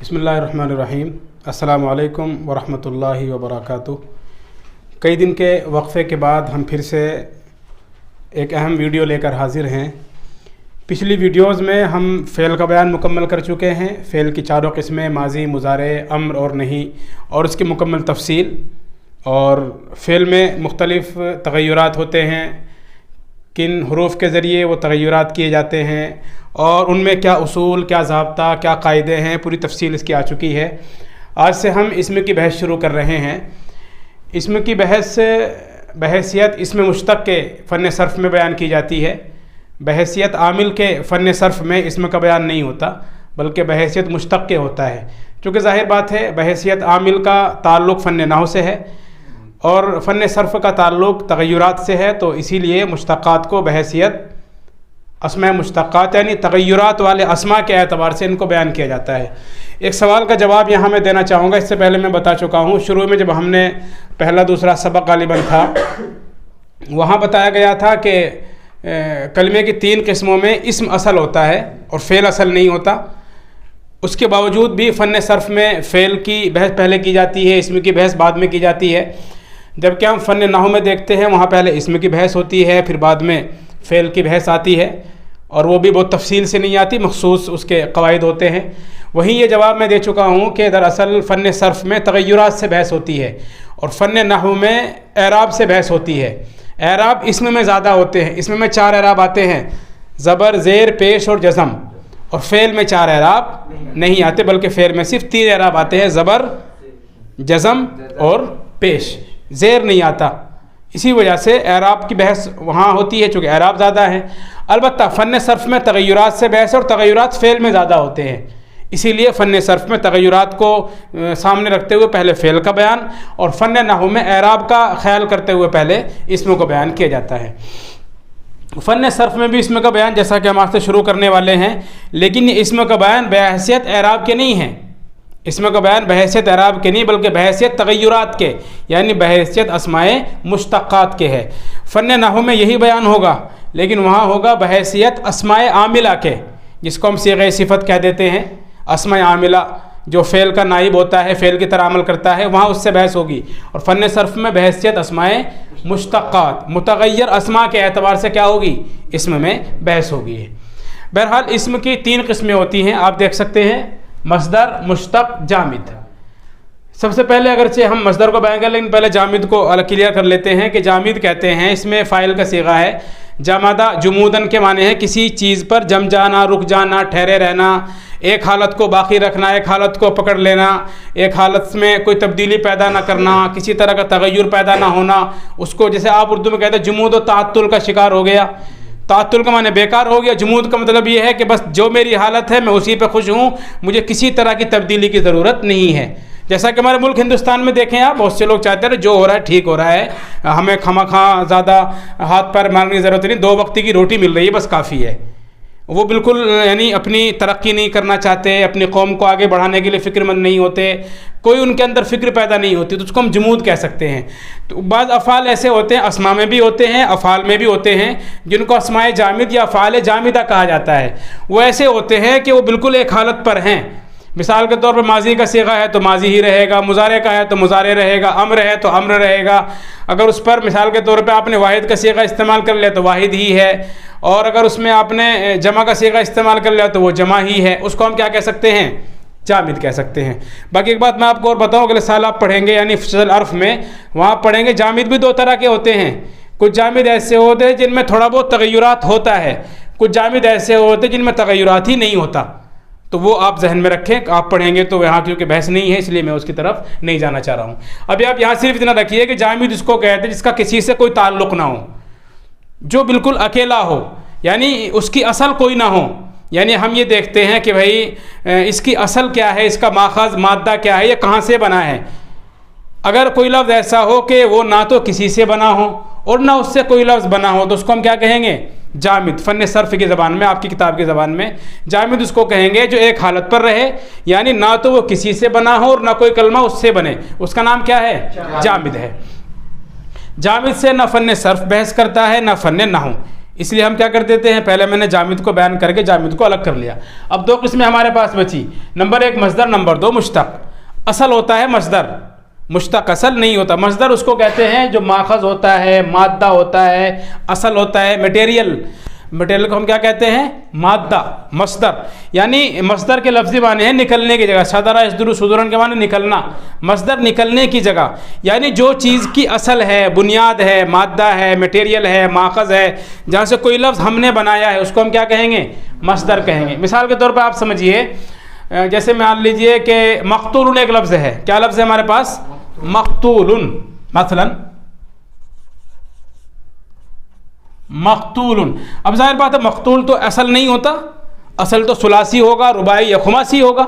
بسم اللہ الرحمن الرحیم۔ السلام علیکم ورحمۃ اللہ وبرکاتہ۔ کئی دن کے وقفے کے بعد ہم پھر سے ایک اہم ویڈیو لے کر حاضر ہیں۔ پچھلی ویڈیوز میں ہم فعل کا بیان مکمل کر چکے ہیں، فعل کی چاروں قسمیں ماضی، مضارع، امر اور نہیں، اور اس کی مکمل تفصیل، اور فعل میں مختلف تغیرات ہوتے ہیں، کن حروف کے ذریعے وہ تغیرات کیے جاتے ہیں، اور ان میں کیا اصول، کیا ضابطہ، کیا قاعدے ہیں، پوری تفصیل اس کی آ چکی ہے۔ آج سے ہم اسم کی بحث شروع کر رہے ہیں۔ اسم کی بحیثیت اسم مشتق کے فن صرف میں بیان کی جاتی ہے۔ بحیثیت عامل کے فن صرف میں اسم کا بیان نہیں ہوتا، بلکہ بحیثیت مشتق کے ہوتا ہے، چونکہ ظاہر بات ہے بحیثیت عامل کا تعلق فن نحو سے ہے اور فن صرف کا تعلق تغیرات سے ہے، تو اسی لیے مشتقات کو بحیثیت اسماء مشتقات یعنی تغیرات والے اسماء کے اعتبار سے ان کو بیان کیا جاتا ہے۔ ایک سوال کا جواب یہاں میں دینا چاہوں گا، اس سے پہلے میں بتا چکا ہوں شروع میں جب ہم نے پہلا دوسرا سبق غالباً تھا، وہاں بتایا گیا تھا کہ کلمے کی 3 قسموں میں اسم اصل ہوتا ہے اور فعل اصل نہیں ہوتا۔ اس کے باوجود بھی فن صرف میں فعل کی بحث پہلے کی جاتی ہے، اسم کی بحث بعد میں کی جاتی ہے، جبکہ ہم فن نحو میں دیکھتے ہیں وہاں پہلے اسم کی بحث ہوتی ہے، پھر بعد میں فعل کی بحث آتی ہے، اور وہ بھی بہت تفصیل سے نہیں آتی، مخصوص اس کے قواعد ہوتے ہیں۔ وہیں یہ جواب میں دے چکا ہوں کہ دراصل فن صرف میں تغیرات سے بحث ہوتی ہے اور فن نحو میں اعراب سے بحث ہوتی ہے۔ اعراب اسم میں زیادہ ہوتے ہیں، اسم میں 4 اعراب آتے ہیں، زبر، زیر، پیش اور جزم، اور فعل میں 4 اعراب نہیں آتے، بلکہ فعل میں صرف 3 اعراب آتے ہیں، زبر، جزم اور پیش، زیر نہیں آتا۔ اسی وجہ سے اعراب کی بحث وہاں ہوتی ہے چونکہ اعراب زیادہ ہیں۔ البتہ فن صرف میں تغیرات سے بحث اور تغیرات فعل میں زیادہ ہوتے ہیں، اسی لیے فن صرف میں تغیرات کو سامنے رکھتے ہوئے پہلے فعل کا بیان، اور فن نحو میں اعراب کا خیال کرتے ہوئے پہلے اسم کو بیان کیا جاتا ہے۔ فن صرف میں بھی اسم کا بیان جیسا کہ ہم آج سے شروع کرنے والے ہیں، لیکن یہ اسم کا بیان بحیثیت اعراب کے نہیں ہے، اسم کا بیان بحیثیت اعراب کے نہیں بلکہ بحیثیت تغیرات کے یعنی بحیثیت اسماء مشتقات کے ہے۔ فن نحو میں یہی بیان ہوگا، لیکن وہاں ہوگا بحیثیت اسماء عاملہ کے، جس کو ہم صیغہ صفت کہہ دیتے ہیں۔ اسماء عاملہ جو فعل کا نائب ہوتا ہے، فعل کی طرح عمل کرتا ہے، وہاں اس سے بحث ہوگی، اور فن صرف میں بحیثیت اسماء مشتقات متغیر اسماء کے اعتبار سے کیا ہوگی، اسم میں بحث ہوگی۔ بہرحال اسم کی 3 قسمیں ہوتی ہیں، آپ دیکھ سکتے ہیں، مصدر، مشتق، جامد۔ سب سے پہلے اگرچہ ہم مصدر کو بیان کریں لیکن پہلے جامد کو کلیئر کر لیتے ہیں کہ جامد کہتے ہیں، اس میں فاعل کا صیغہ ہے جمادہ، جمودن کے معنی ہے کسی چیز پر جم جانا، رک جانا، ٹھہرے رہنا، ایک حالت کو باقی رکھنا، ایک حالت کو پکڑ لینا، ایک حالت میں کوئی تبدیلی پیدا نہ کرنا، کسی طرح کا تغیر پیدا نہ ہونا، اس کو جیسے آپ اردو میں کہتے ہیں جمود و تعطل کا شکار ہو گیا۔ تعطل کا معنی بیکار ہو گیا، جمود کا مطلب یہ ہے کہ بس جو میری حالت ہے میں اسی پہ خوش ہوں، مجھے کسی طرح کی تبدیلی کی ضرورت نہیں ہے۔ جیسا کہ ہمارے ملک ہندوستان میں دیکھیں آپ، بہت سے لوگ چاہتے ہیں جو ہو رہا ہے ٹھیک ہو رہا ہے، ہمیں خواہ زیادہ ہاتھ پیر مارنے کی ضرورت نہیں، 2 وقت کی روٹی مل رہی ہے بس کافی ہے۔ وہ بالکل یعنی اپنی ترقی نہیں کرنا چاہتے، اپنی قوم کو آگے بڑھانے کے لیے فکر مند نہیں ہوتے، کوئی ان کے اندر فکر پیدا نہیں ہوتی، تو اس کو ہم جمود کہہ سکتے ہیں۔ تو بعض افعال ایسے ہوتے ہیں، اسماء میں بھی ہوتے ہیں، افعال میں بھی ہوتے ہیں، جن کو اسماء جامد یا افعال جامدہ کہا جاتا ہے۔ وہ ایسے ہوتے ہیں کہ وہ بالکل ایک حالت پر ہیں، مثال کے طور پر ماضی کا صیغہ ہے تو ماضی ہی رہے گا، مضارع کا ہے تو مضارع رہے گا، امر ہے تو امر رہے گا۔ اگر اس پر مثال کے طور پہ آپ نے واحد کا صیغہ استعمال کر لیا تو واحد ہی ہے، اور اگر اس میں آپ نے جمع کا صیغہ استعمال کر لیا تو وہ جمع ہی ہے، اس کو ہم کیا کہہ سکتے ہیں، جامد کہہ سکتے ہیں۔ باقی ایک بات میں آپ کو اور بتاؤں، اگلے سال آپ پڑھیں گے یعنی فصل العرف میں، وہاں پڑھیں گے جامد بھی 2 طرح کے ہوتے ہیں۔ کچھ جامد ایسے ہوتے ہیں جن میں تھوڑا بہت تغیرات ہوتا ہے، کچھ جامد ایسے ہوتے ہیں جن میں تغیرات ہی نہیں ہوتا، تو وہ آپ ذہن میں رکھیں، آپ پڑھیں گے تو یہاں کیونکہ بحث نہیں ہے اس لیے میں اس کی طرف نہیں جانا چاہ رہا ہوں۔ ابھی آپ یہاں صرف اتنا رکھیے کہ جامد اس کو کہتے ہیں جس کا کسی سے کوئی تعلق نہ ہو، جو بالکل اکیلا ہو، یعنی اس کی اصل کوئی نہ ہو۔ یعنی ہم یہ دیکھتے ہیں کہ بھائی اس کی اصل کیا ہے، اس کا ماخذ مادہ کیا ہے، یہ کہاں سے بنا ہے۔ اگر کوئی لفظ ایسا ہو کہ وہ نہ تو کسی سے بنا ہو اور نہ اس سے کوئی لفظ بنا ہو، تو اس کو ہم کیا کہیں گے، جامد۔ فن صرف کی زبان میں، آپ کی کتاب کی زبان میں جامد اس کو کہیں گے جو ایک حالت پر رہے، یعنی نہ تو وہ کسی سے بنا ہو اور نہ کوئی کلمہ اس سے بنے، اس کا نام کیا ہے، جامد ہے۔ جامد سے نہ فن صرف بحث کرتا ہے نہ فن نحو، اس لیے ہم کیا کر دیتے ہیں، پہلے میں نے جامد کو بیان کر کے جامد کو الگ کر لیا. اب دو قسمیں ہمارے پاس بچی. نمبر 1 مصدر، نمبر 2 مشتق. اصل ہوتا ہے مصدر، مشتق اصل نہیں ہوتا. مصدر اس کو کہتے ہیں جو ماخذ ہوتا ہے، مادہ ہوتا ہے، اصل ہوتا ہے مٹیریل. مٹیریل کو ہم کیا کہتے ہیں؟ مادہ. مصدر یعنی مصدر کے لفظی معنی ہے نکلنے کی جگہ. صدرہ یصدر صدورن کے معنی نکلنا. مصدر نکلنے کی جگہ، یعنی جو چیز کی اصل ہے، بنیاد ہے، مادہ ہے، مٹیریل ہے، ماخذ ہے، جہاں سے کوئی لفظ ہم نے بنایا ہے اس کو ہم کیا کہیں گے؟ مصدر کہیں گے. مثال کے طور پہ آپ سمجھیے، جیسے مان لیجئے کہ مقتول ایک لفظ ہے. کیا لفظ ہے ہمارے پاس؟ مقتول. مثلا مقتول. اب ظاہر بات ہے مقتول تو اصل نہیں ہوتا، اصل تو ثلاثی ہوگا، رباعی یا خماسی ہوگا.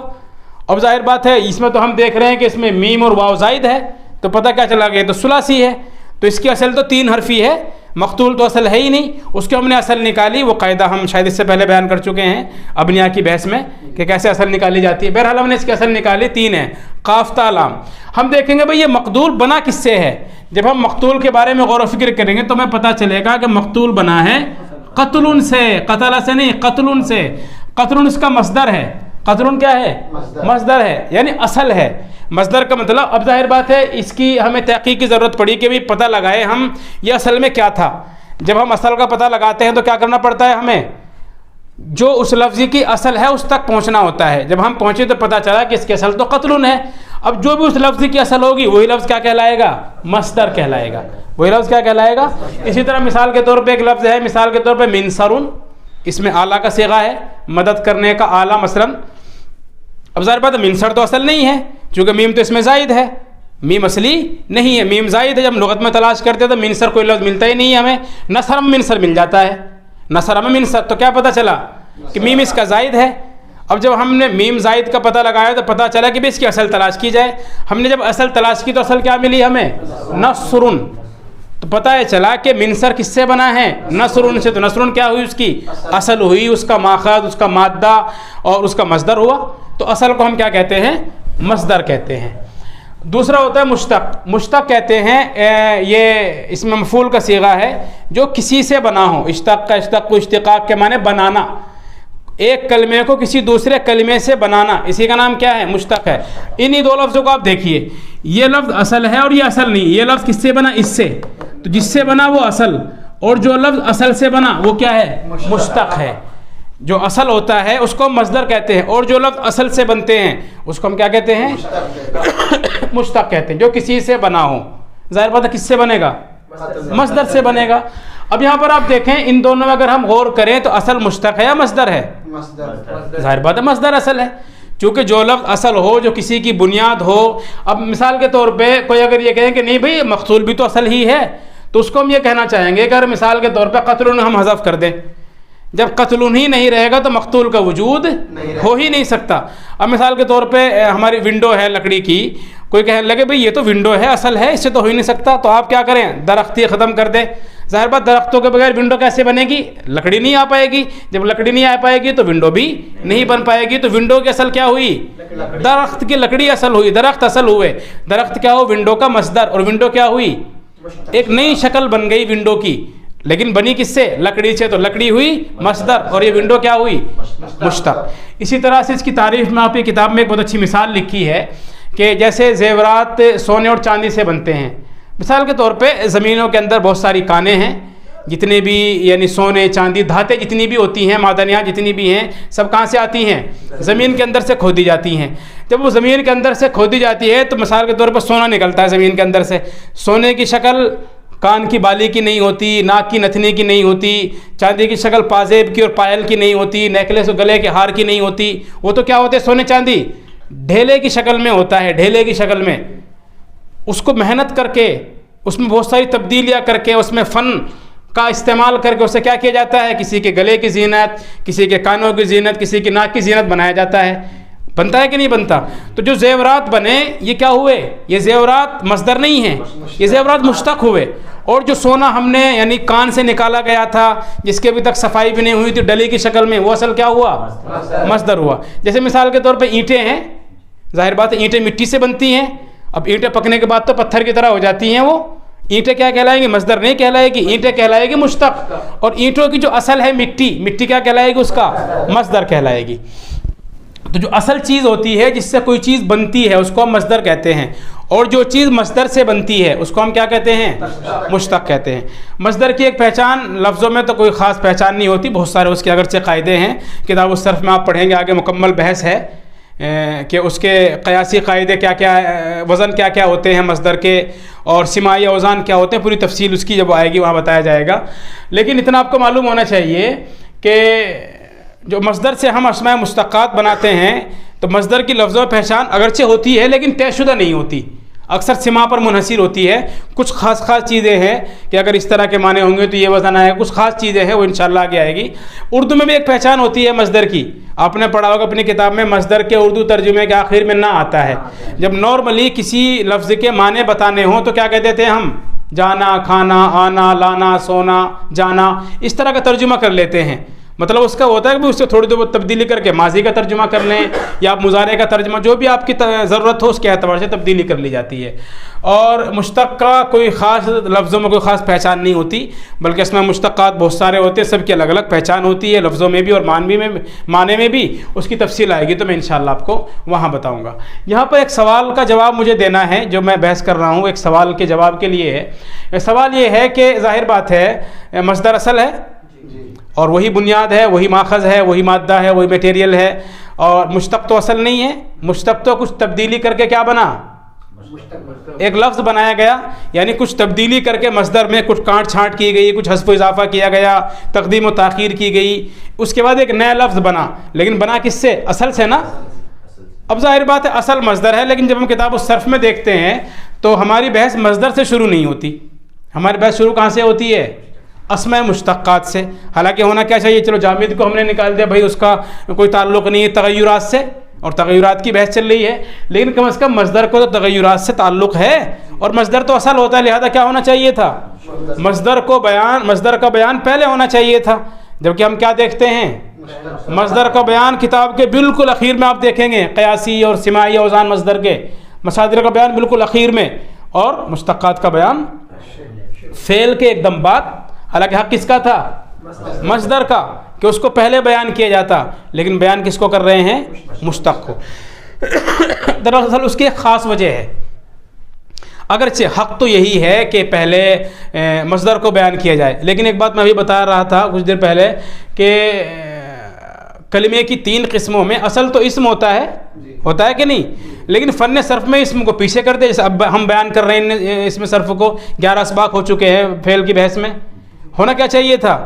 اب ظاہر بات ہے اس میں تو ہم دیکھ رہے ہیں کہ اس میں میم اور واو زائد ہے، تو پتہ کیا چلا گیا؟ تو ثلاثی ہے. تو اس کی اصل تو 3 حرفی ہے. مقتول تو اصل ہے ہی نہیں، اس کی ہم نے اصل نکالی. وہ قاعدہ ہم شاید اس سے پہلے بیان کر چکے ہیں ابنیہ کی بحث میں کہ کیسے اصل نکالی جاتی ہے. بہرحال ہم نے اس کی اصل نکالی 3 ہے، قاف تا لام. ہم دیکھیں گے بھئی یہ مقتول بنا کس سے ہے. جب ہم مقتول کے بارے میں غور و فکر کریں گے تو ہمیں پتہ چلے گا کہ مقتول بنا ہے قتل سے، قتل سے نہیں، قتل سے. قتل اس کا مصدر ہے. قتل کیا ہے؟ مصدر ہے، یعنی اصل ہے. مصدر کا مطلب، اب ظاہر بات ہے اس کی ہمیں تحقیق کی ضرورت پڑی کہ بھی پتہ لگائے ہم یہ اصل میں کیا تھا. جب ہم اصل کا پتہ لگاتے ہیں تو کیا کرنا پڑتا ہے ہمیں؟ جو اس لفظ کی اصل ہے اس تک پہنچنا ہوتا ہے. جب ہم پہنچے تو پتہ چلا کہ اس کی اصل تو قتل ہے. اب جو بھی اس لفظ کی اصل ہوگی وہی لفظ کیا کہلائے گا؟ مصدر کہلائے گا. وہی لفظ کیا کہلائے گا؟ اسی طرح مثال کے طور پہ ایک لفظ ہے، مثال کے طور پہ منصرن. اس میں اعلیٰ کا صیغہ ہے، مدد کرنے کا اعلیٰ. مثلا اب ظاہر بات ہے منصر تو اصل نہیں ہے چونکہ میم تو اس میں زائد ہے. میم اصلی نہیں ہے، میم زائد ہے. جب لغت میں تلاش کرتے تو منصر کوئی لفظ ملتا ہی نہیں ہے ہمیں. نصر میں منصر مل جاتا ہے، نصر میں منصر. تو کیا پتہ چلا کہ میم اس کا زائد ہے. اب جب ہم نے میم زائد کا پتہ لگایا تو پتہ چلا کہ بھی اس کی اصل تلاش کی جائے. ہم نے جب اصل تلاش کی تو اصل کیا ملی ہمیں؟ نصرن. تو پتہ ہے چلا کہ منصر کس سے بنا ہے؟ نصرن سے. تو نصرن کیا ہوئی؟ اس کی اصل ہوئی، اس کا ماخذ، اس کا مادہ اور اس کا مصدر ہوا. تو اصل کو ہم کیا کہتے ہیں؟ مصدر کہتے ہیں. دوسرا ہوتا ہے مشتق. مشتق کہتے ہیں یہ اس میں مفعول کا صیغہ ہے جو کسی سے بنا ہو. اشتق کا اشتق کو اشتقاق کے معنی بنانا، ایک کلمے کو کسی دوسرے کلمے سے بنانا، اسی کا نام کیا ہے؟ مشتق ہے. انہی 2 لفظوں کو آپ دیکھیے، یہ لفظ اصل ہے اور یہ اصل نہیں. یہ لفظ کس سے بنا؟ اس سے. تو جس سے بنا وہ اصل، اور جو لفظ اصل سے بنا وہ کیا ہے؟ مشتق ہے. جو اصل ہوتا ہے اس کو ہم مصدر کہتے ہیں، اور جو لفظ اصل سے بنتے ہیں اس کو ہم کیا کہتے ہیں؟ مشتق کہتے ہیں. جو کسی سے بنا ہو. ظاہر بات ہے کس سے بنے گا؟ مصدر سے بنے گا. اب یہاں پر آپ دیکھیں ان دونوں میں اگر ہم غور کریں تو اصل مشتق ہے یا مصدر ہے؟ ظاہر بات ہے مصدر اصل ہے، چونکہ جو لفظ اصل ہو، جو کسی کی بنیاد ہو. اب مثال کے طور پہ کوئی اگر یہ کہیں کہ نہیں بھئی مقتول بھی تو اصل ہی ہے، تو اس کو ہم یہ کہنا چاہیں گے کہ اگر مثال کے طور پہ قتل ہم حذف کر دیں، جب قتل ہی نہیں رہے گا تو مقتول کا وجود ہو ہی نہیں سکتا. اب مثال کے طور پہ ہماری ونڈو ہے لکڑی کی، کوئی کہنے لگے بھئی یہ تو ونڈو ہے، اصل ہے، اس سے تو ہو ہی نہیں سکتا. تو آپ کیا کریں؟ درختی ختم کر دیں. ظاہر بات درختوں کے بغیر ونڈو کیسے بنے گی؟ لکڑی نہیں آ پائے گی. جب لکڑی نہیں آ پائے گی تو ونڈو بھی نہیں بن پائے گی. تو ونڈو کی اصل کیا ہوئی؟ درخت کی لکڑی اصل ہوئی، درخت اصل ہوئے. درخت کیا ہو؟ ونڈو کا مصدر. اور ونڈو کیا ہوئی؟ ایک نئی شکل بن گئی ونڈو کی، لیکن بنی کس سے؟ لکڑی سے. تو لکڑی ہوئی مصدر اور یہ ونڈو کیا ہوئی؟ مشتق. اسی طرح سے اس کی تعریف میں آپ کی کتاب میں ایک بہت اچھی مثال لکھی ہے کہ جیسے زیورات سونے اور چاندی سے بنتے ہیں. مثال کے طور پہ زمینوں کے اندر بہت ساری کانیں ہیں، جتنے بھی یعنی سونے چاندی دھاتیں جتنی بھی ہوتی ہیں، معدنیات جتنی بھی ہیں، سب کہاں سے آتی ہیں؟ زمین کے اندر سے کھودی جاتی ہیں. جب وہ زمین کے اندر سے کھودی جاتی ہے تو مثال کے طور پر سونا نکلتا ہے زمین کے اندر سے. سونے کی شکل کان کی بالی کی نہیں ہوتی، ناک کی نتھنی کی نہیں ہوتی. چاندی کی شکل پازیب کی اور پائل کی نہیں ہوتی، نیکلس اور گلے کے ہار کی نہیں ہوتی. وہ تو کیا ہوتے ہیں؟ سونے چاندی ڈھیلے کی شکل میں ہوتا ہے، ڈھیلے کی شکل میں. اس کو محنت کر کے، اس میں بہت ساری تبدیلیاں کر کے، اس میں فن کا استعمال کر کے اسے کیا کیا جاتا ہے؟ کسی کے گلے کی زینت، کسی کے کانوں کی زینت، کسی کی ناک کی زینت بنایا جاتا ہے. بنتا ہے کہ نہیں بنتا؟ تو جو زیورات بنے یہ کیا ہوئے؟ یہ زیورات مصدر نہیں ہیں، یہ زیورات مشتق ہوئے. اور جو سونا ہم نے یعنی کان سے نکالا گیا تھا، جس کے ابھی تک صفائی بھی نہیں ہوئی تھی ڈلی کی شکل میں، وہ اصل کیا ہوا؟ مصدر ہوا. جیسے مثال کے طور پہ اینٹیں ہیں، ظاہر بات ہے اینٹیں مٹی سے بنتی ہیں. اب اینٹیں پکنے کے بعد تو پتھر کی طرح ہو جاتی ہیں، وہ اینٹیں کیا کہلائیں گی؟ مصدر نہیں کہلائے گی، اینٹیں کہلائے گی مشتق، اور اینٹوں کی جو اصل ہے مٹی، مٹی کیا کہلائے گی؟ اس کا مصدر کہلائے گی۔ تو جو اصل چیز ہوتی ہے جس سے کوئی چیز بنتی ہے اس کو ہم مصدر کہتے ہیں، اور جو چیز مصدر سے بنتی ہے اس کو ہم کیا کہتے ہیں؟ مشتق کہتے ہیں۔ مصدر کی ایک پہچان، لفظوں میں تو کوئی خاص پہچان نہیں ہوتی، بہت سارے اس کے اگرچہ قاعدے ہیں، کتاب الصرف میں آپ پڑھیں گے، آگے مکمل بحث ہے کہ اس کے قیاسی قاعدے کیا کیا، وزن کیا کیا ہوتے ہیں مصدر کے، اور سماعی اوزان کیا ہوتے ہیں، پوری تفصیل اس کی جب آئے گی وہاں بتایا جائے گا۔ لیکن اتنا آپ کو معلوم ہونا چاہیے کہ جو مصدر سے ہم اسماء مشتقات بناتے ہیں تو مصدر کی لفظوں پہچان اگرچہ ہوتی ہے لیکن طے شدہ نہیں ہوتی، اکثر سما پر منحصر ہوتی ہے۔ کچھ خاص چیزیں ہیں کہ اگر اس طرح کے معنی ہوں گے تو یہ وزن آئے گا، کچھ خاص چیزیں ہیں وہ انشاءاللہ آگے آئے گی۔ اردو میں بھی ایک پہچان ہوتی ہے مصدر کی، آپ نے پڑھا ہوگا اپنی کتاب میں، مصدر کے اردو ترجمے کے آخر میں نہ آتا ہے۔ جب نارملی کسی لفظ کے معنی بتانے ہوں تو کیا کہتے تھے ہم؟ جانا، کھانا، آنا، لانا، سونا، جانا، اس طرح کا ترجمہ کر لیتے ہیں۔ مطلب اس کا ہوتا ہے کہ اس سے تھوڑی دیر تبدیلی کر کے ماضی کا ترجمہ کر لیں، یا مضارع کا ترجمہ، جو بھی آپ کی ضرورت ہو اس کے اعتبار سے تبدیلی کر لی جاتی ہے۔ اور مشتق کا کوئی خاص لفظوں میں کوئی خاص پہچان نہیں ہوتی، بلکہ اس میں مشتقات بہت سارے ہوتے ہیں، سب کی الگ الگ پہچان ہوتی ہے، لفظوں میں بھی اور معنی میں بھی۔ اس کی تفصیل آئے گی تو میں انشاءاللہ آپ کو وہاں بتاؤں گا۔ یہاں پر ایک سوال کا جواب مجھے دینا ہے جو میں بحث کر رہا ہوں، ایک سوال کے جواب کے لیے ہے۔ سوال یہ ہے کہ ظاہر بات ہے مصدر اصل ہے اور وہی بنیاد ہے، وہی ماخذ ہے، وہی مادہ ہے، وہی میٹیریل ہے، اور مشتق تو اصل نہیں ہے، مشتق تو کچھ تبدیلی کر کے کیا بنا؟ ایک لفظ بنایا گیا، یعنی کچھ تبدیلی کر کے مصدر میں کچھ کاٹ چھانٹ کی گئی، کچھ حذف و اضافہ کیا گیا، تقدیم و تاخیر کی گئی، اس کے بعد ایک نیا لفظ بنا، لیکن بنا کس سے؟ اصل سے نا۔ اب ظاہر بات ہے اصل مصدر ہے، لیکن جب ہم کتاب الصرف میں دیکھتے ہیں تو ہماری بحث مصدر سے شروع نہیں ہوتی، ہماری بحث شروع کہاں سے ہوتی ہے؟ اسماء مشتقات سے۔ حالانکہ ہونا کیا چاہیے، چلو جامد کو ہم نے نکال دیا بھائی، اس کا کوئی تعلق نہیں ہے تغیرات سے، اور تغیرات کی بحث چل رہی ہے، لیکن کم از کم مصدر کو تو تغیرات سے تعلق ہے، اور مصدر تو اصل ہوتا ہے، لہذا کیا ہونا چاہیے تھا؟ مصدر کا بیان پہلے ہونا چاہیے تھا۔ جبکہ ہم کیا دیکھتے ہیں؟ مصدر کا بیان کتاب کے بالکل اخیر میں آپ دیکھیں گے، قیاسی اور سماعی اوزان مصدر کے، مصادر کا بیان بالکل اخیر میں، اور مشتقات کا بیان فعل کے ایک دم بعد۔ حالانکہ حق کس کا تھا؟ مصدر کا، کہ اس کو پہلے بیان کیا جاتا، لیکن بیان کس کو کر رہے ہیں؟ مشتق کو۔ دراصل اس کی ایک خاص وجہ ہے، اگرچہ حق تو یہی ہے کہ پہلے مصدر کو بیان کیا جائے، لیکن ایک بات میں ابھی بتا رہا تھا کچھ دیر پہلے کہ کلمے کی 3 قسموں میں اصل تو اسم ہوتا ہے کہ نہیں، لیکن فن صرف میں اسم کو پیچھے کر دے، جیسے اب ہم بیان کر رہے ہیں اسم صرف کو، 11 اسباق ہو چکے ہیں فعل کی بحث میں۔ ہونا کیا چاہیے تھا؟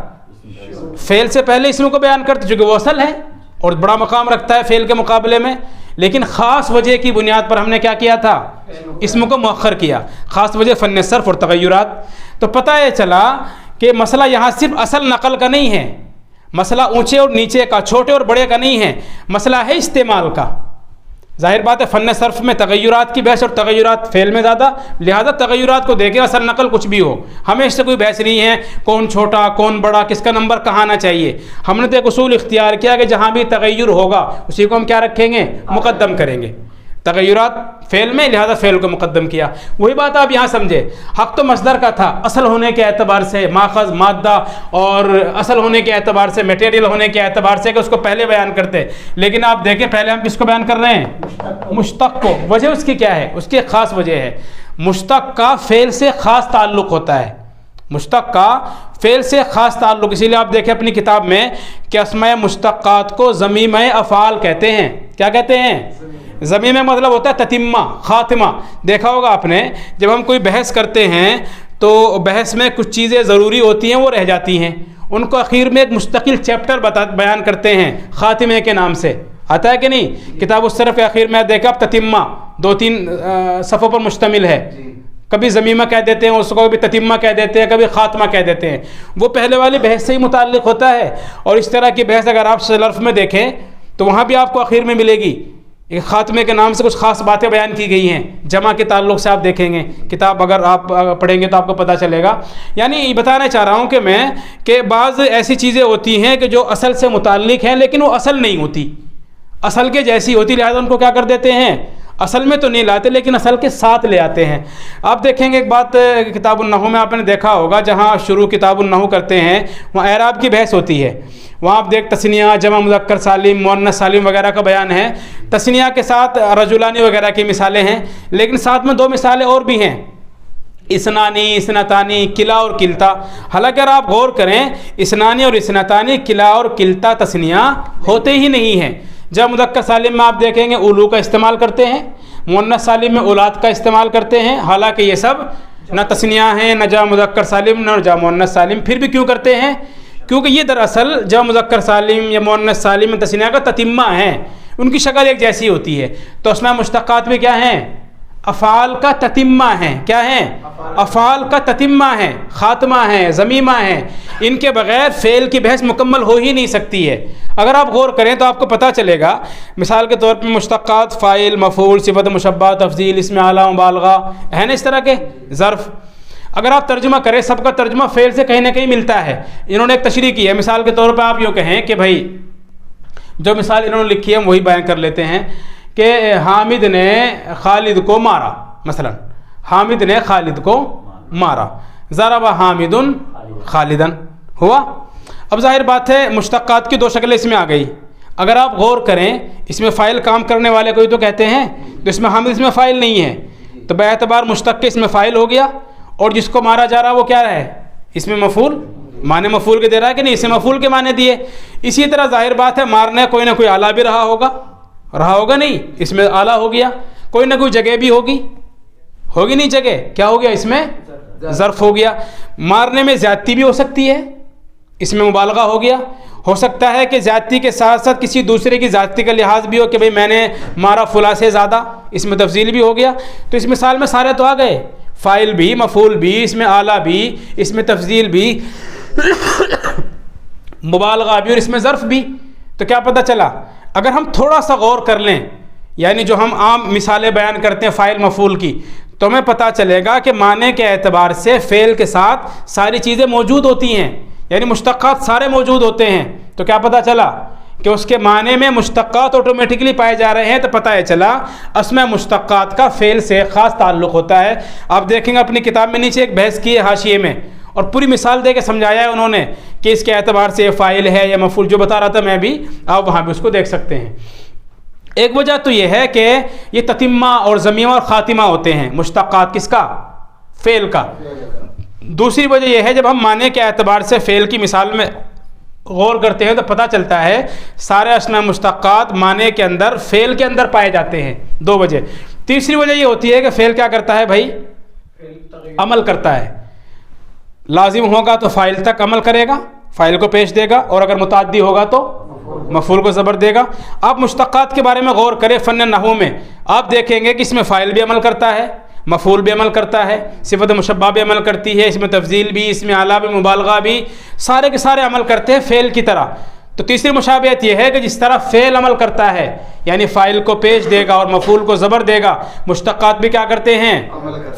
فعل سے پہلے اسم کو بیان کرتے، چونکہ وہ اصل ہے اور بڑا مقام رکھتا ہے فعل کے مقابلے میں، لیکن خاص وجہ کی بنیاد پر ہم نے کیا کیا تھا؟ اسم کو مؤخر کیا، خاص وجہ فن صرف اور تغیرات۔ تو پتہ یہ چلا کہ مسئلہ یہاں صرف اصل نقل کا نہیں ہے، مسئلہ اونچے اور نیچے کا، چھوٹے اور بڑے کا نہیں ہے، مسئلہ ہے استعمال کا۔ ظاہر بات ہے فن صرف میں تغیرات کی بحث، اور تغیرات فعل میں زیادہ، لہذا تغیرات کو دیکھیں، اصل نقل کچھ بھی ہو، ہمیں اس سے کوئی بحث نہیں ہے کون چھوٹا کون بڑا، کس کا نمبر کہاں آنا چاہیے۔ ہم نے تو ایک اصول اختیار کیا کہ جہاں بھی تغیر ہوگا اسی کو ہم کیا رکھیں گے؟ مقدم کریں گے۔ تغیرات فعل میں، لہذا فعل کو مقدم کیا۔ وہی بات آپ یہاں سمجھے، حق تو مصدر کا تھا، اصل ہونے کے اعتبار سے، ماخذ، مادہ، اور اصل ہونے کے اعتبار سے، میٹیریل ہونے کے اعتبار سے کہ اس کو پہلے بیان کرتے، لیکن آپ دیکھیں پہلے ہم کس کو بیان کر رہے ہیں؟ مشتق کو۔ وجہ اس کی کیا ہے؟ اس کی ایک خاص وجہ ہے، مشتق کا فعل سے خاص تعلق ہوتا ہے، مشتق کا فعل سے خاص تعلق، اسی لیے آپ دیکھیں اپنی کتاب میں کہ اسماء مشتقات کو ضمیمہ افعال کہتے ہیں۔ کیا کہتے ہیں؟ ضمیمہ مطلب ہوتا ہے تتمہ، خاتمہ۔ دیکھا ہوگا آپ نے جب ہم کوئی بحث کرتے ہیں تو بحث میں کچھ چیزیں ضروری ہوتی ہیں وہ رہ جاتی ہیں، ان کو اخیر میں ایک مستقل چیپٹر بیان کرتے ہیں خاتمے کے نام سے، آتا ہے کہ نہیں؟ کتاب الصرف کے اخیر میں دیکھا اب تتمہ 2-3 صفحوں پر مشتمل ہے، کبھی ضمیمہ کہہ دیتے ہیں اس کو، کبھی تتمہ کہہ دیتے ہیں، کبھی خاتمہ کہہ دیتے ہیں، وہ پہلے والی بحث سے ہی متعلق ہوتا ہے۔ اور اس طرح کی بحث اگر آپ صرف میں دیکھیں تو وہاں بھی آپ کو اخیر میں ملے گی، ایک خاتمے کے نام سے کچھ خاص باتیں بیان کی گئی ہیں، جمع کے تعلق سے آپ دیکھیں گے، کتاب اگر آپ پڑھیں گے تو آپ کو پتہ چلے گا۔ یعنی یہ بتانا چاہ رہا ہوں کہ میں کہ بعض ایسی چیزیں ہوتی ہیں کہ جو اصل سے متعلق ہیں لیکن وہ اصل نہیں ہوتی، اصل کے جیسی ہوتی، لہذا ان کو کیا کر دیتے ہیں؟ اصل میں تو نہیں لاتے لیکن اصل کے ساتھ لے آتے ہیں۔ آپ دیکھیں گے ایک بات کتاب النحو میں آپ نے دیکھا ہوگا، جہاں شروع کتاب النحو کرتے ہیں وہاں اعراب کی بحث ہوتی ہے، وہاں آپ دیکھ تثنیہ، جمع مذکر سالم، مؤنث سالم وغیرہ کا بیان ہے، تثنیہ کے ساتھ رجلانی وغیرہ کی مثالیں ہیں، لیکن ساتھ میں دو مثالیں اور بھی ہیں، اسنانی، اسنتانی، کلا اور کلتا۔ حالانکہ اگر آپ غور کریں اسنانی اور اسنتانی، کلا اور کلتا تثنیہ ہوتے ہی نہیں ہیں۔ جب مذکر سالم میں آپ دیکھیں گے اولو کا استعمال کرتے ہیں، مؤنث سالم میں اولاد کا استعمال کرتے ہیں، حالانکہ یہ سب نہ تثنیہ ہیں، نہ جمع مذکر سالم، نہ جمع مؤنث سالم۔ پھر بھی کیوں کرتے ہیں؟ کیونکہ یہ دراصل جمع مذکر سالم یا مؤنث سالم تثنیہ کا تتمہ ہیں، ان کی شکل ایک جیسی ہوتی ہے۔ تو اسماء مشتقات میں کیا ہیں؟ افعال کا تتمہ ہیں۔ کیا ہیں؟ افعال کا تتمہ ہیں، خاتمہ ہیں، ضمیمہ ہیں۔ ان کے بغیر فعل کی بحث مکمل ہو ہی نہیں سکتی ہے۔ اگر آپ غور کریں تو آپ کو پتہ چلے گا، مثال کے طور پہ مشتقات فاعل، مفعول، صفت مشبہ، تفضیل، اسم اعلیٰ، مبالغہ ہے نا، اس طرح کے ظرف۔ اگر آپ ترجمہ کریں سب کا ترجمہ فعل سے کہیں نہ کہیں ملتا ہے۔ انہوں نے ایک تشریح کی ہے، مثال کے طور پہ آپ یوں کہیں کہ بھائی جو مثال انہوں نے لکھی ہے ہم وہی بیان کر لیتے ہیں کہ حامد نے خالد کو مارا، مثلا حامد نے خالد کو مارا، ضرب حامد خالدن ہوا۔ اب ظاہر بات ہے مشتقات کی دو شکلیں اس میں آ گئی۔ اگر آپ غور کریں اس میں فاعل کام کرنے والے کو ہی تو کہتے ہیں، تو اس میں حامد اس میں فاعل نہیں ہے، تو بے اعتبار مشتق کے اس میں فاعل ہو گیا، اور جس کو مارا جا رہا وہ کیا ہے؟ اس میں مفعول، معنی مفعول کے دے رہا ہے کہ نہیں؟ اس میں مفعول کے معنی دیے۔ اسی طرح ظاہر بات ہے مارنے کوئی نہ کوئی اعلیٰ بھی رہا ہوگا نہیں، اس میں اعلیٰ ہو گیا، کوئی نہ کوئی جگہ بھی ہوگی نہیں جگہ، کیا ہو گیا؟ اس میں ظرف ہو گیا۔ مارنے میں زیادتی بھی ہو سکتی ہے، اس میں مبالغہ ہو گیا۔ ہو سکتا ہے کہ زیادتی کے ساتھ ساتھ کسی دوسرے کی زیادتی کا لحاظ بھی ہو کہ بھئی میں نے مارا فلاں سے زیادہ، اس میں تفضیل بھی ہو گیا۔ تو اس مثال میں سارے تو آ گئے، فاعل بھی، مفعول بھی، اس میں اعلیٰ بھی، اس میں تفضیل بھی، مبالغہ بھی، اور اس میں ظرف بھی۔ تو کیا پتہ چلا؟ اگر ہم تھوڑا سا غور کر لیں، یعنی جو ہم عام مثالیں بیان کرتے ہیں فاعل مفعول کی، تو ہمیں پتہ چلے گا کہ معنی کے اعتبار سے فعل کے ساتھ ساری چیزیں موجود ہوتی ہیں، یعنی مشتقات سارے موجود ہوتے ہیں۔ تو کیا پتہ چلا کہ اس کے معنی میں مشتقات آٹومیٹکلی پائے جا رہے ہیں، تو پتہ ہے چلا اسماء مشتقات کا فعل سے خاص تعلق ہوتا ہے۔ آپ دیکھیں گے اپنی کتاب میں نیچے ایک بحث کی ہے حاشیے میں، اور پوری مثال دے کے سمجھایا ہے انہوں نے کہ اس کے اعتبار سے یہ فاعل ہے یا مفعول، جو بتا رہا تھا میں بھی، آپ وہاں بھی اس کو دیکھ سکتے ہیں۔ ایک وجہ تو یہ ہے کہ یہ تتمہ اور ضمیمہ اور خاتمہ ہوتے ہیں مشتقات، کس کا؟ فعل کا۔ دوسری وجہ یہ ہے جب ہم معنی کے اعتبار سے فعل کی مثال میں غور کرتے ہیں تو پتہ چلتا ہے سارے اسماء مشتقات معنی کے اندر، فعل کے اندر پائے جاتے ہیں۔ دو وجہ۔ تیسری وجہ یہ ہوتی ہے کہ فعل کیا کرتا ہے بھائی؟ عمل کرتا ہے۔ لازم ہوگا تو فاعل تک عمل کرے گا، فاعل کو پیش دے گا، اور اگر متعدی ہوگا تو مفعول کو زبر دے گا۔ آپ مشتقات کے بارے میں غور کریں فن نحو میں، آپ دیکھیں گے کہ اس میں فاعل بھی عمل کرتا ہے، مفعول بھی عمل کرتا ہے، صفت مشبہ بھی عمل کرتی ہے، اس میں تفضیل بھی، اس میں اعلیٰ بھی، مبالغہ بھی، سارے کے سارے عمل کرتے ہیں فعل کی طرح۔ تو تیسری مشابہت یہ ہے کہ جس طرح فعل عمل کرتا ہے، یعنی فاعل کو پیش دے گا اور مفعول کو زبر دے گا، مشتقات بھی کیا کرتے ہیں؟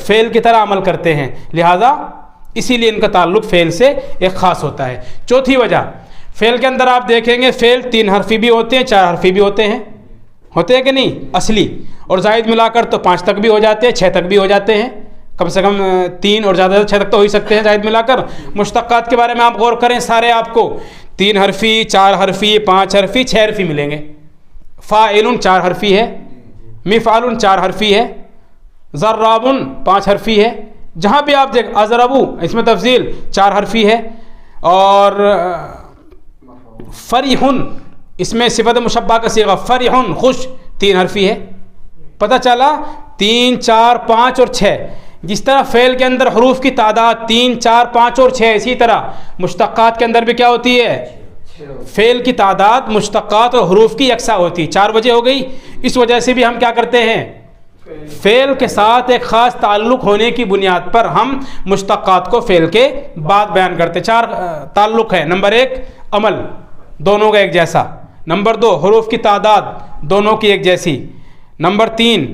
فعل کی طرح عمل کرتے ہیں، لہذا اسی لیے ان کا تعلق فعل سے ایک خاص ہوتا ہے۔ چوتھی وجہ، فعل کے اندر آپ دیکھیں گے فعل 3 حرفی بھی ہوتے ہیں، 4 حرفی بھی ہوتے ہیں کہ نہیں؟ اصلی اور زائد ملا کر تو 5 تک بھی ہو جاتے ہیں، 6 تک بھی ہو جاتے ہیں، کم سے کم 3 اور زیادہ 6 تک تو ہو ہی سکتے ہیں زائد ملا کر۔ مشتقات کے بارے میں آپ غور کریں، سارے آپ کو 3 حرفی، 4 حرفی، 5 حرفی، 6 حرفی ملیں گے۔ فاعل 4 حرفی ہے، مفعول 4 حرفی ہے، ضراب 5 حرفی ہے۔ جہاں بھی آپ دیکھ اضربو، اس میں تفضیل 4 حرفی ہے، اور فرح، اس میں صفت مشبہ کا صیغہ فرح، خوش 3 حرفی ہے۔ پتہ چلا 3، 4، 5 اور 6، جس طرح فعل کے اندر حروف کی تعداد 3، 4، 5 اور 6، اسی طرح مشتقات کے اندر بھی کیا ہوتی ہے؟ فعل کی تعداد مشتقات اور حروف کی یکساں ہوتی ہے۔ 4 وجہ ہو گئی۔ اس وجہ سے بھی ہم کیا کرتے ہیں؟ فعل کے ساتھ ایک خاص تعلق ہونے کی بنیاد پر ہم مشتقات کو فعل کے بعد بیان کرتے ہیں۔ 4 تعلق ہے۔ نمبر 1 عمل، دونوں کا ایک جیسا۔ نمبر 2 حروف کی تعداد، دونوں کی ایک جیسی۔ نمبر 3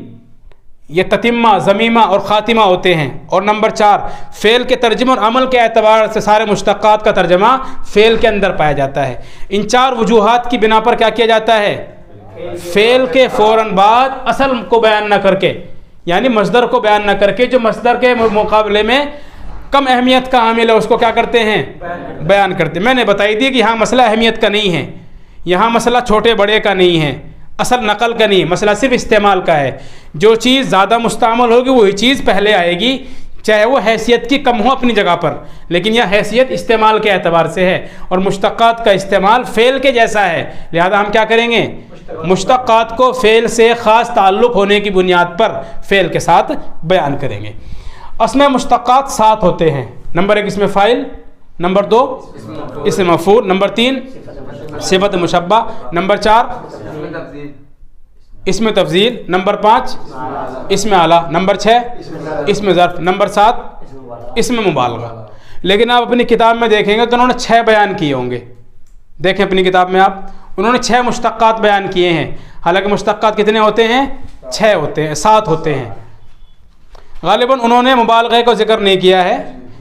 یہ تتمہ، ضمیمہ اور خاتمہ ہوتے ہیں۔ اور نمبر 4 فعل کے ترجمہ اور عمل کے اعتبار سے سارے مشتقات کا ترجمہ فعل کے اندر پایا جاتا ہے۔ ان 4 وجوہات کی بنا پر کیا کیا جاتا ہے؟ فعل کے فوراً بعد اصل کو بیان نہ کر کے، یعنی مصدر کو بیان نہ کر کے، جو مصدر کے مقابلے میں کم اہمیت کا حامل ہے اس کو کیا کرتے ہیں؟ بیان کرتے ہیں۔ میں نے بتائی دی کہ یہاں مسئلہ اہمیت کا نہیں ہے، یہاں مسئلہ چھوٹے بڑے کا نہیں ہے، اصل نقل کا نہیں، مسئلہ صرف استعمال کا ہے۔ جو چیز زیادہ مستعمل ہوگی وہی چیز پہلے آئے گی، چاہے وہ حیثیت کی کم ہو اپنی جگہ پر، لیکن یہ حیثیت استعمال کے اعتبار سے ہے، اور مشتقات کا استعمال فعل کے جیسا ہے، لہذا ہم کیا کریں گے؟ مشتقات کو فعل سے خاص تعلق ہونے کی بنیاد پر فعل کے ساتھ بیان کریں گے۔ اسماء مشتقات 7 ہوتے ہیں۔ نمبر 1 اسم فاعل، نمبر 2 اسم مفعول، نمبر 3 صفت مشبہ، نمبر 4 اسم تفضیل، نمبر 5 اسم اعلیٰ، نمبر 6 اسم ظرف، نمبر 7 اسم مبالغہ۔ لیکن آپ اپنی کتاب میں دیکھیں گے تو انہوں نے 6 بیان کیے ہوں گے۔ دیکھیں اپنی کتاب میں آپ، انہوں نے 6 مشتقات بیان کیے ہیں، حالانکہ مشتقات کتنے ہوتے ہیں؟ 6 ہوتے ہیں، 7 ہوتے ہیں۔ غالباً انہوں نے مبالغہ کو ذکر نہیں کیا ہے،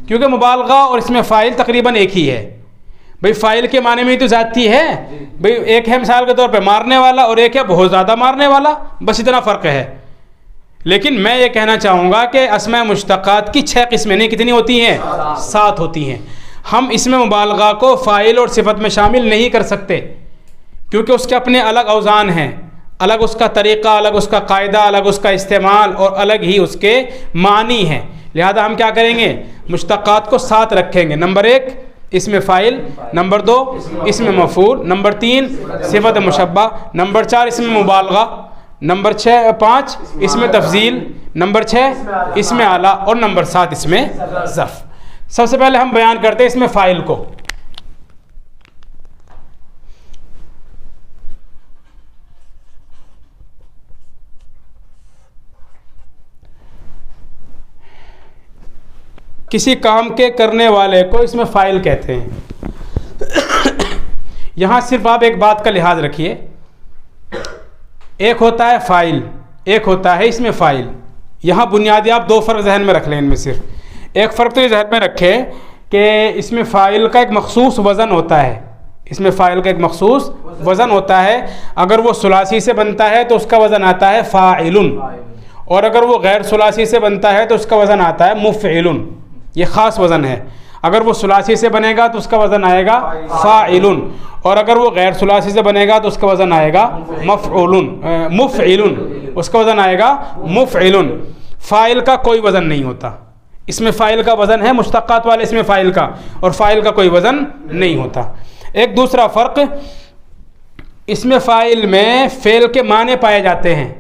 کیونکہ مبالغہ اور اسم فاعل تقریباً ایک ہی ہے۔ بھئی فاعل کے معنی میں تو زیادتی ہے، بھئی ایک ہے مثال کے طور پہ مارنے والا اور ایک ہے بہت زیادہ مارنے والا، بس اتنا فرق ہے۔ لیکن میں یہ کہنا چاہوں گا کہ اسماء مشتقات کی 6 قسمیں نہیں، کتنی ہوتی ہیں؟ 7 ہوتی ہیں۔ ہم اسم مبالغہ کو فاعل اور صفت میں شامل نہیں کر سکتے، کیونکہ اس کے اپنے الگ اوزان ہیں، الگ اس کا طریقہ، الگ اس کا قاعدہ، الگ اس کا استعمال، اور الگ ہی اس کے معنی ہیں۔ لہذا ہم کیا کریں گے؟ مشتقات کو 7 رکھیں گے۔ نمبر 1 اسم فاعل، نمبر 2 اسم مفعول، نمبر 3 صفت مشبہ، نمبر 4 اسم مبالغہ، نمبر 5 اسم تفضیل، نمبر 6 اسم اعلیٰ، اور نمبر 7 اسم ظرف۔ سب سے پہلے ہم بیان کرتے ہیں اسم فاعل کو۔ کسی کام کے کرنے والے کو اس میں فاعل کہتے ہیں۔ یہاں صرف آپ ایک بات کا لحاظ رکھیے، ایک ہوتا ہے فاعل، ایک ہوتا ہے اس میں فاعل۔ یہاں بنیادی آپ 2 فرق ذہن میں رکھ لیں، ان میں صرف ایک فرق تو یہ ذہن میں رکھیں کہ اس میں فاعل کا ایک مخصوص وزن ہوتا ہے، اس میں فاعل کا ایک مخصوص وزن ہوتا ہے۔ اگر وہ ثلاثی سے بنتا ہے تو اس کا وزن آتا ہے فاعل، اور اگر وہ غیر ثلاثی سے بنتا ہے تو اس کا وزن آتا ہے مفعل۔ یہ خاص وزن ہے۔ اگر وہ ثلاثی سے بنے گا تو اس کا وزن آئے گا فاعل، اور اگر وہ غیر ثلاثی سے بنے گا تو اس کا وزن آئے گا مفعل، اس کا وزن آئے گا مفعل۔ فاعل کا کوئی وزن نہیں ہوتا، اس میں فاعل کا وزن ہے مشتقات والے اس میں فاعل کا، اور فاعل کا کوئی وزن نہیں ہوتا۔ ایک دوسرا فرق، اس میں فاعل میں فعل کے معنی پائے جاتے ہیں،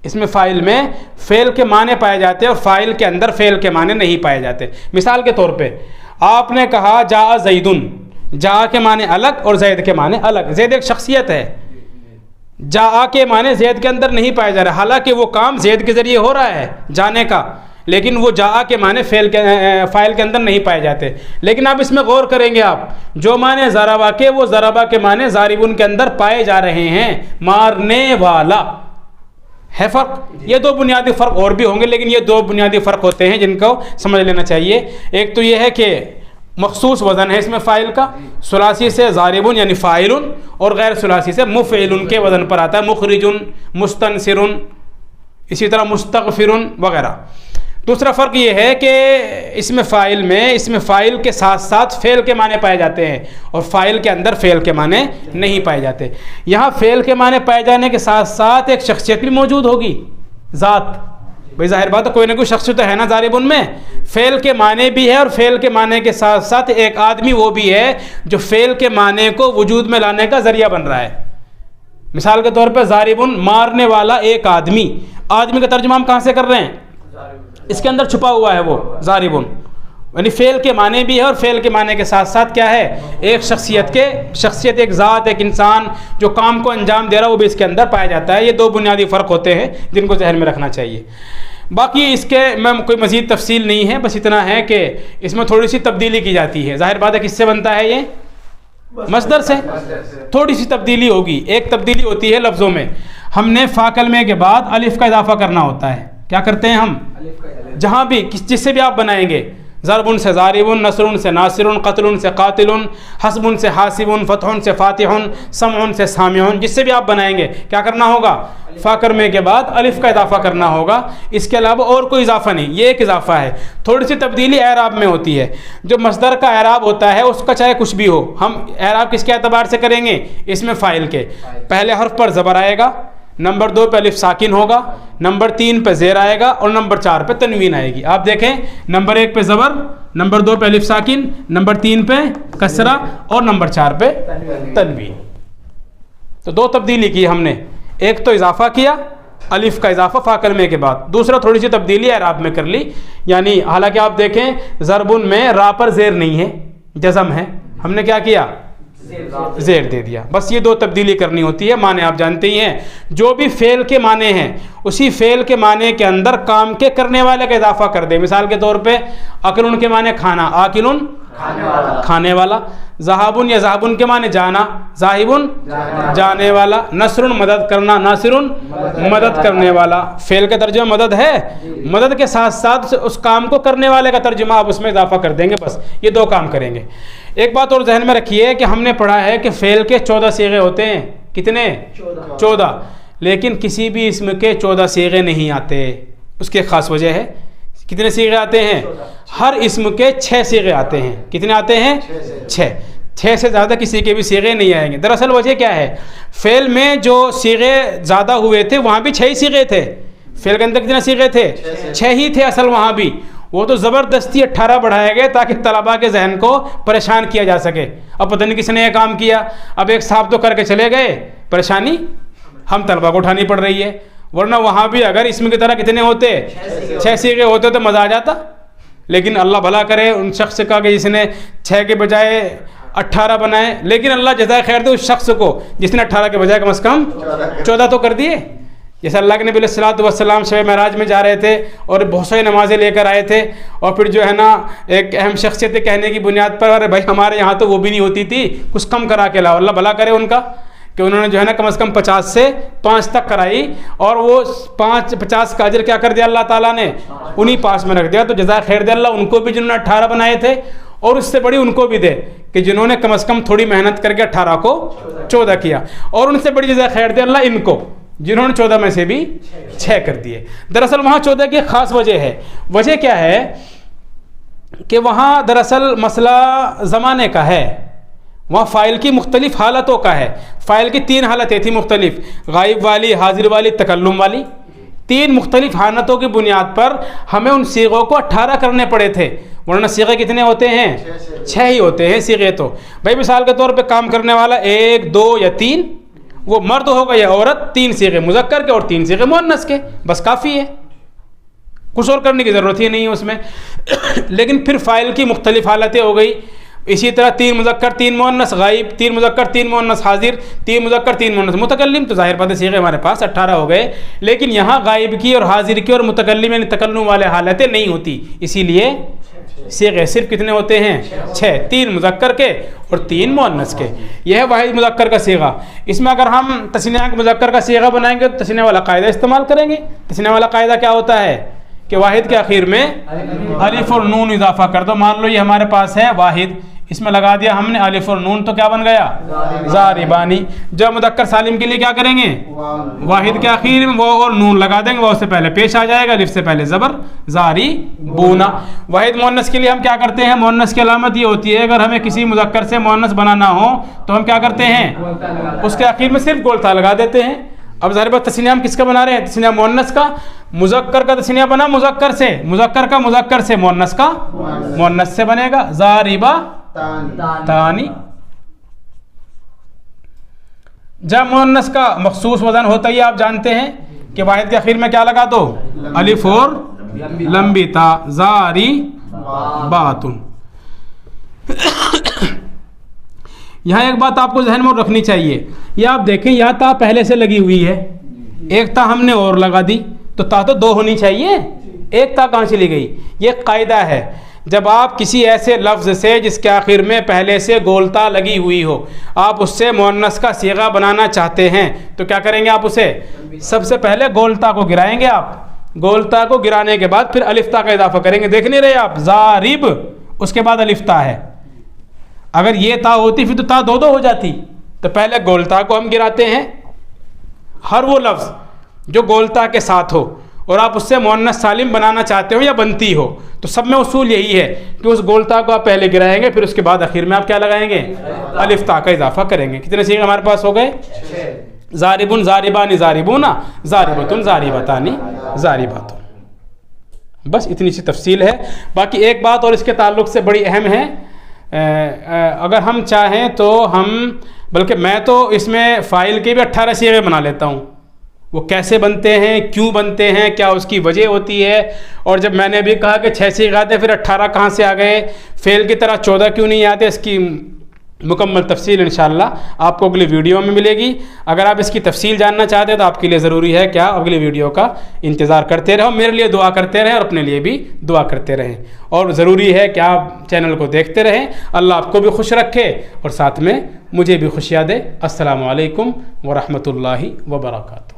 اس میں فاعل میں فعل کے معنی پائے جاتے ہیں، اور فاعل کے اندر فعل کے معنی نہیں پائے جاتے۔ مثال کے طور پہ آپ نے کہا جاء زیدن، جاء کے معنی الگ اور زید کے معنی الگ۔ زید ایک شخصیت ہے، جاء کے معنی زید کے اندر نہیں پائے جا رہے، حالانکہ وہ کام زید کے ذریعے ہو رہا ہے جانے کا، لیکن وہ جاء کے معنی فاعل کے اندر نہیں پائے جاتے۔ لیکن آپ اس میں غور کریں گے، آپ جو معنی ضربہ کے، وہ ضربہ کے معنی ضاربن کے اندر پائے جا رہے ہیں، مارنے والا ہے فرق۔ یہ 2 بنیادی فرق اور بھی ہوں گے، لیکن یہ 2 بنیادی فرق ہوتے ہیں جن کو سمجھ لینا چاہیے۔ ایک تو یہ ہے کہ مخصوص وزن ہے اس میں فاعل کا، ثلاثی سے ضاربن یعنی فاعل، اور غیر ثلاثی سے مفعل کے وزن پر آتا ہے، مخرج، مستنصر، اسی طرح مستغفر وغیرہ۔ دوسرا فرق یہ ہے کہ اس میں فاعل میں اس میں فاعل کے ساتھ ساتھ فعل کے معنی پائے جاتے ہیں، اور فاعل کے اندر فعل کے معنی نہیں پائے جاتے۔ یہاں فعل کے معنی پائے جانے کے ساتھ ساتھ ایک شخصیت بھی موجود ہوگی، ذات۔ بھئی ظاہر بات ہے کوئی نہ کوئی شخصیت تو ہے نا ضاربن میں، فعل کے معنی بھی ہے، اور فعل کے معنی کے ساتھ ساتھ ایک آدمی وہ بھی ہے جو فعل کے معنی کو وجود میں لانے کا ذریعہ بن رہا ہے۔ مثال کے طور پہ ضاربن مارنے والا ایک آدمی، آدمی کا ترجمہ ہم کہاں سے کر رہے ہیں؟ اس کے اندر چھپا ہوا ہے وہ ضاربن، یعنی فعل کے معنی بھی ہے، اور فعل کے معنی کے ساتھ ساتھ کیا ہے؟ ایک شخصیت، ایک ذات، ایک انسان جو کام کو انجام دے رہا ہے، وہ بھی اس کے اندر پایا جاتا ہے۔ یہ 2 بنیادی فرق ہوتے ہیں جن کو ذہن میں رکھنا چاہیے۔ باقی اس کے میں کوئی مزید تفصیل نہیں ہے، بس اتنا ہے کہ اس میں تھوڑی سی تبدیلی کی جاتی ہے۔ ظاہر بات ہے کس سے بنتا ہے یہ؟ مصدر سے، تھوڑی سی تبدیلی ہوگی۔ ایک تبدیلی ہوتی ہے لفظوں میں، ہم نے فا کلمے کے بعد الف کا اضافہ کرنا ہوتا ہے۔ کیا کرتے ہیں ہم؟ جہاں بھی جس سے بھی آپ بنائیں گے ضرب سے ضارب، نصر سے ناصر، قتل سے قاتل، حسب سے حاسب، فتح سے فاتح، سمع سے سامع، جس سے بھی آپ بنائیں گے کیا کرنا ہوگا؟ فا کرنے کے بعد الف کا اضافہ کرنا ہوگا، اس کے علاوہ اور کوئی اضافہ نہیں، یہ ایک اضافہ ہے۔ تھوڑی سی تبدیلی اعراب میں ہوتی ہے، جو مصدر کا اعراب ہوتا ہے اس کا چاہے کچھ بھی ہو، ہم اعراب کس کے اعتبار سے کریں گے؟ اس میں فاعل کے پہلے حرف پر زبر آئے گا، نمبر 2 پہ الف ساکن ہوگا، نمبر 3 پہ زیر آئے گا، اور نمبر 4 پہ تنوین آئے گی۔ آپ دیکھیں نمبر 1 پہ زبر، نمبر 2 پہ الف ساکن، نمبر 3 پہ کسرہ، اور نمبر 4 پہ تنوین۔ تو 2 تبدیلی کی ہم نے، ایک تو اضافہ کیا الف کا اضافہ فا کلمے کے بعد، دوسرا تھوڑی سی تبدیلی اعراب میں کر لی، یعنی حالانکہ آپ دیکھیں ضربن میں را پر زیر نہیں ہے، جزم ہے، ہم نے کیا کیا؟ زیر دے دیا۔ بس یہ 2 تبدیلی کرنی ہوتی ہے۔ معنی آپ جانتے ہی ہیں، جو بھی فعل کے معنی ہیں اسی فعل کے معنی کے اندر کام کے کرنے والے کا اضافہ کر دے۔ مثال کے طور پہ اکلن کے معنی کھانا، آکلن کھانے والا، ذہابن یا ذہابن کے معنی جانا، ذاہبن جانے والا، نصر مدد کرنا، ناصر مدد کرنے والا۔ فعل کا ترجمہ مدد ہے، مدد کے ساتھ ساتھ اس کام کو کرنے والے کا ترجمہ آپ اس میں اضافہ کر دیں گے، بس یہ 2 کام کریں گے۔ ایک بات اور ذہن میں رکھیے کہ ہم نے پڑھا ہے کہ فعل کے 14 صیغے ہوتے ہیں، کتنے؟ 14، لیکن کسی بھی اسم کے 14 صیغے نہیں آتے، اس کی ایک خاص وجہ ہے۔ کتنے صیغے آتے ہیں؟ ہر اسم کے 6 صیغے آتے ہیں۔ کتنے آتے ہیں؟ 6 سے زیادہ کسی کے بھی صیغے نہیں آئیں گے۔ دراصل وجہ کیا ہے؟ فعل میں جو صیغے زیادہ ہوئے تھے وہاں بھی 6 ہی صیغے تھے۔ فعل کے اندر کتنے صیغے تھے؟ 6 ہی تھے اصل وہاں بھی، وہ تو زبردستی 18 بڑھائے گئے تاکہ طلباء کے ذہن کو پریشان کیا جا سکے۔ اب پتہ نہیں کس نے یہ کام کیا، اب ایک صاحب تو کر کے چلے گئے، پریشانی ہم طلباء کو اٹھانی پڑ رہی ہے، ورنہ وہاں بھی اگر اسم کی طرح کتنے ہوتے؟ 6 صیغے ہوتے تو مزہ آ جاتا۔ لیکن اللہ بھلا کرے ان شخص کا کہ جس نے 6 کے بجائے 18 بنائے، لیکن اللہ جزائے خیر دے اس شخص کو جس نے 18 کے بجائے کم از کم 14 تو کر دیے۔ جیسے اللہ کے نبی علیہ الصلوۃ والسلام شب معراج میں جا رہے تھے اور بہت ساری نمازیں لے کر آئے تھے، اور پھر جو ہے نا ایک اہم شخصیت کہنے کی بنیاد پر، ارے بھائی ہمارے یہاں تو وہ بھی نہیں ہوتی تھی، کچھ کم کرا کے لاؤ۔ اللہ بھلا کرے ان کا کہ انہوں نے جو ہے نا کم از کم 50 سے 5 تک کرائی، اور وہ 50 کا اجر کیا کر دیا اللہ تعالیٰ نے؟ انہی 5 میں رکھ دیا۔ تو جزائے خیر دے اللہ ان کو بھی جنہوں نے 18 بنائے تھے، اور اس سے بڑی ان کو بھی دے کہ جنہوں نے کم از کم تھوڑی محنت کر کے 18 کو 14 کیا، اور ان سے بڑی جزائے خیر دے اللہ ان کو جنہوں نے 14 میں سے بھی 6 کر دیے۔ دراصل وہاں 14 کی خاص وجہ ہے۔ وجہ کیا ہے کہ وہاں دراصل مسئلہ زمانے کا ہے، وہاں فاعل کی مختلف حالتوں کا ہے۔ فاعل کی 3 حالتیں تھیں مختلف، غائب والی، حاضر والی، تکلم والی۔ 3 مختلف حالتوں کی بنیاد پر ہمیں ان صیغوں کو 18 کرنے پڑے تھے، ورنہ صیغے کتنے ہوتے ہیں؟ 6 ہی ہوتے ہیں صیغے تو۔ بھائی مثال کے طور پہ کام کرنے والا 1، 2 یا 3، وہ مرد ہوگا یا عورت، 3 صیغے مذکر کے اور 3 صیغے مؤنث کے، بس کافی ہے، کچھ اور کرنے کی ضرورت ہی نہیں ہے اس میں۔ لیکن پھر فاعل کی مختلف حالتیں ہو گئی، اسی طرح 3 مذکر 3 مؤنث غائب، 3 مذکر 3 مؤنث حاضر، 3 مذکر 3 مؤنث متکلم، تو ظاہر بات ہے صیغے ہمارے پاس 18 ہو گئے۔ لیکن یہاں غائب کی اور حاضر کی اور متکلم یعنی تکلم والے حالتیں نہیں ہوتی، اسی لیے صیغے صرف کتنے ہوتے ہیں؟ 6، 3 مذکر کے اور 3 مؤنث کے۔ یہ ہے واحد مذکر کا صیغہ۔ اس میں اگر ہم تثنیہ مذکر کا صیغہ بنائیں گے تو تثنیہ والا قاعدہ استعمال کریں گے۔ تثنیہ والا قاعدہ کیا ہوتا ہے کہ واحد کے آخر میں الف اور نون اضافہ کر دو۔ مان لو یہ ہمارے پاس ہے واحد، اس میں لگا دیا ہم نے الف اور نون، تو کیا بن گیا؟ ضاربانی۔ جب مذکر سالم کے لیے کیا کریں گے؟ واحد کے آخر میں واو اور نون لگا دیں گے، واو سے پہلے پیش آ جائے گا، الف سے پہلے زبر، ضاربونا۔ واحد مؤنث کے لیے ہم کیا کرتے ہیں؟ مؤنث کی علامت یہ ہوتی ہے اگر ہمیں کسی مذکر سے مؤنث بنانا ہو تو ہم کیا کرتے ہیں؟ اس کے آخر میں صرف گول تا لگا دیتے ہیں۔ اب ظاہر بات تثنیہ ہم کس کا بنا رہے ہیں؟ تثنیہ مؤنث کا۔ مذکر کا تثنیہ بنا مذکر سے، مذکر کا مذکر سے، مؤنث کا مؤنث سے بنے گا، ضاربہ تانی۔ جب مؤنث کا مخصوص وزن ہوتا ہے آپ جانتے ہیں کہ واحد کے آخر میں کیا لگا دو؟ الف اور لمبی تا، زاری باتن۔ یہاں ایک بات آپ کو ذہن میں رکھنی چاہیے، یہ آپ دیکھیں یا تا پہلے سے لگی ہوئی ہے، ایک تا ہم نے اور لگا دی، تو تا تو 2 ہونی چاہیے، ایک تا کہاں چلی گئی؟ یہ قاعدہ ہے، جب آپ کسی ایسے لفظ سے جس کے آخر میں پہلے سے گولتا لگی ہوئی ہو، آپ اس سے مؤنث کا صیغہ بنانا چاہتے ہیں تو کیا کریں گے؟ آپ اسے سب سے پہلے گولتا کو گرائیں گے، آپ گولتا کو گرانے کے بعد پھر الف تا کا اضافہ کریں گے. دیکھ نہیں رہے آپ؟ ضارب اس کے بعد الف تا ہے. اگر یہ تا ہوتی پھر تو تا دو ہو جاتی. تو پہلے گولتا کو ہم گراتے ہیں. ہر وہ لفظ جو گولتا کے ساتھ ہو اور آپ اس سے مؤنث سالم بنانا چاہتے ہو یا بنتی ہو, تو سب میں اصول یہی ہے کہ اس گولتا کو آپ پہلے گرائیں گے, پھر اس کے بعد آخر میں آپ کیا لگائیں گے؟ الف تا کا اضافہ کریں گے. کتنے صیغے ہمارے پاس ہو گئے؟ ضاربن ضاربان ضاربون ضاربتن ضاربتان ضاربات. بس اتنی سی تفصیل ہے. باقی ایک بات اور اس کے تعلق سے بڑی اہم ہے, اگر ہم چاہیں تو ہم, بلکہ میں تو اس میں فاعل کے بھی 18 صیغے بنا لیتا ہوں. وہ کیسے بنتے ہیں, کیوں بنتے ہیں, کیا اس کی وجہ ہوتی ہے, اور جب میں نے ابھی کہا کہ 6 صیغے آتے پھر 18 کہاں سے آ گئے, فعل کی طرح 14 کیوں نہیں آتے, اس کی مکمل تفصیل انشاءاللہ آپ کو اگلی ویڈیو میں ملے گی. اگر آپ اس کی تفصیل جاننا چاہتے ہیں تو آپ کے لیے ضروری ہے کہ آپ اگلی ویڈیو کا انتظار کرتے رہو, میرے لیے دعا کرتے رہیں اور اپنے لیے بھی دعا کرتے رہیں, اور ضروری ہے کہ آپ چینل کو دیکھتے رہیں. اللہ آپ کو بھی خوش رکھے اور ساتھ میں مجھے بھی خوشیاں دے. السلام علیکم ورحمۃ اللہ وبرکاتہ.